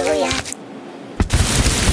делаю я.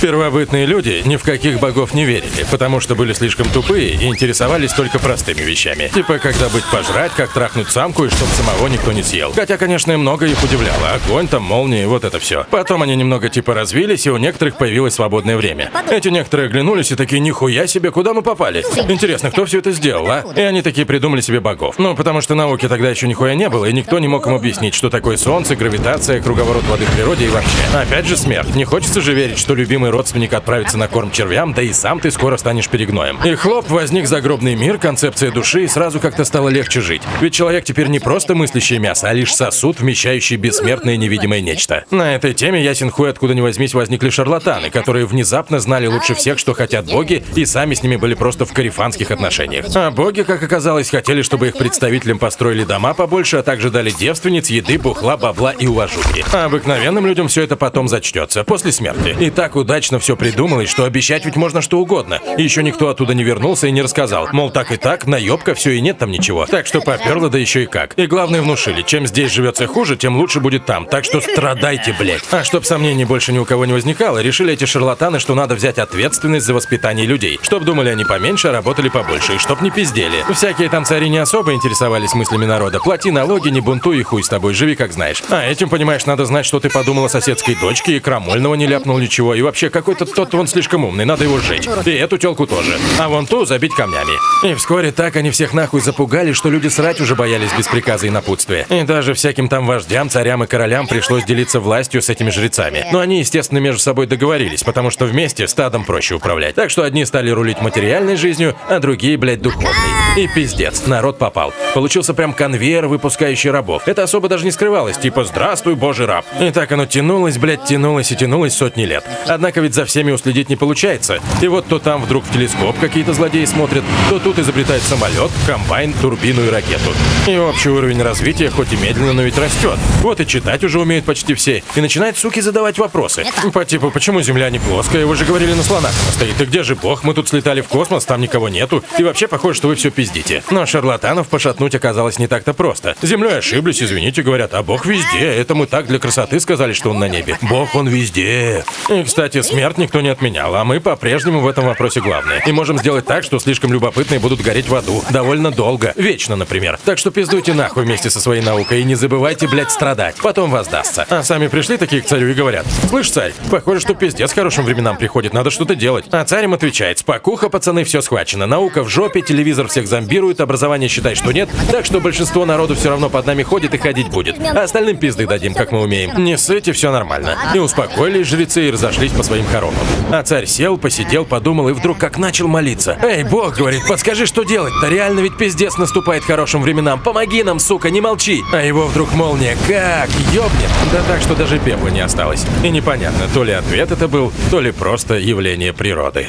Первобытные люди ни в каких богов не верили, потому что были слишком тупые и интересовались только простыми вещами. Типа, когда быть пожрать, как трахнуть самку и чтоб самого никто не съел. Хотя, конечно, и много их удивляло. Огонь там, молнии, вот это все. Потом они немного типа развились, и у некоторых появилось свободное время. Эти некоторые оглянулись и такие: нихуя себе, куда мы попали? Интересно, кто все это сделал, а? И они такие придумали себе богов. Ну, потому что науки тогда еще нихуя не было, и никто не мог им объяснить, что такое солнце, гравитация, круговорот воды в природе и вообще. Опять же смерть. Не хочется же верить, что любимый родственник отправится на корм червям, да и сам ты скоро станешь перегноем. И хлоп, возник загробный мир, концепция души, и сразу как-то стало легче жить. Ведь человек теперь не просто мыслящее мясо, а лишь сосуд, вмещающий бессмертное невидимое нечто. На этой теме, ясен хуй, откуда ни возьмись, возникли шарлатаны, которые внезапно знали лучше всех, что хотят боги, и сами с ними были просто в корефанских отношениях. А боги, как оказалось, хотели, чтобы их представителям построили дома побольше, а также дали девственниц, еды, бухла, бабла и уважухи. А обыкновенным людям все это потом зачтется, после смерти. И так удачно все придумалось, что обещать ведь можно что угодно. И еще никто оттуда не вернулся и не рассказал. Мол, так и так, наебка, все и нет там ничего. Так что поперло, да еще и как. И главное внушили, чем здесь живется хуже, тем лучше будет там. Так что страдайте, блять. А чтоб сомнений больше ни у кого не возникало, решили эти шарлатаны, что надо взять ответственность за воспитание людей. Чтоб думали они поменьше, а работали побольше. И чтоб не пиздели. Всякие там цари не особо интересовались мыслями народа. Плати налоги, не бунтуй и хуй с тобой, живи как знаешь. А этим, понимаешь, надо знать, что ты подумал о соседской дочке, и крамольного не ляпнул ничего. И вообще какой-то тот вон слишком умный, надо его сжечь. И эту тёлку тоже. А вон ту забить камнями. И вскоре так они всех нахуй запугали, что люди срать уже боялись без приказа и напутствия. И даже всяким там вождям, царям и королям пришлось делиться властью с этими жрецами. Но они, естественно, между собой договорились, потому что вместе стадом проще управлять. Так что одни стали рулить материальной жизнью, а другие, блядь, духовной. И пиздец, народ попал. Получился прям конвейер, выпускающий рабов. Это особо даже не скрывалось, типа «Здравствуй, божий раб». И так оно тянулось, блядь, тянулось и тянулось сотни лет. Однако ведь за всеми уследить не получается. И вот то там вдруг в телескоп какие-то злодеи смотрят, то тут изобретают самолет, комбайн, турбину и ракету. И общий уровень развития хоть и медленно, но ведь растет. Вот и читать уже умеют почти все. И начинают, суки, задавать вопросы. По типу, почему Земля не плоская? Вы же говорили, на слонах она стоит. И где же Бог? Мы тут слетали в космос, там никого нету. И вообще похоже, что вы все пиздите. Но шарлатанов пошатнуть оказалось не так-то просто. Землей ошиблись, извините, говорят, а Бог везде. Это мы так для красоты сказали, что он на небе. Бог, он везде. И, кстати, смерть никто не отменял, а мы по-прежнему в этом вопросе главные. И можем сделать так, что слишком любопытные будут гореть в аду. Довольно долго. Вечно, например. Так что пиздуйте нахуй вместе со своей наукой и не забывайте, блядь, страдать. Потом воздастся. А сами пришли такие к царю и говорят: «Слышь, царь, похоже, что пиздец хорошим временам приходит, надо что-то делать». А царь им отвечает: «Спокуха, пацаны, все схвачено. Наука в жопе, телевизор всех зомбирует, образование считай, что нет, так что большинство народу все равно под нами ходит и ходить будет. А остальным пизды дадим, как мы умеем. Не ссыте, все нормально». И успокоились жрецы и разошлись по своим хоромам. А царь сел, посидел, подумал и вдруг как начал молиться. «Эй, Бог, — говорит, — подскажи, что делать-то? Реально ведь пиздец наступает хорошим временам. Помоги нам, сука, не молчи!» А его вдруг молния как ёбнет. Да так, что даже пепла не осталось. И непонятно, то ли ответ это был, то ли просто явление природы.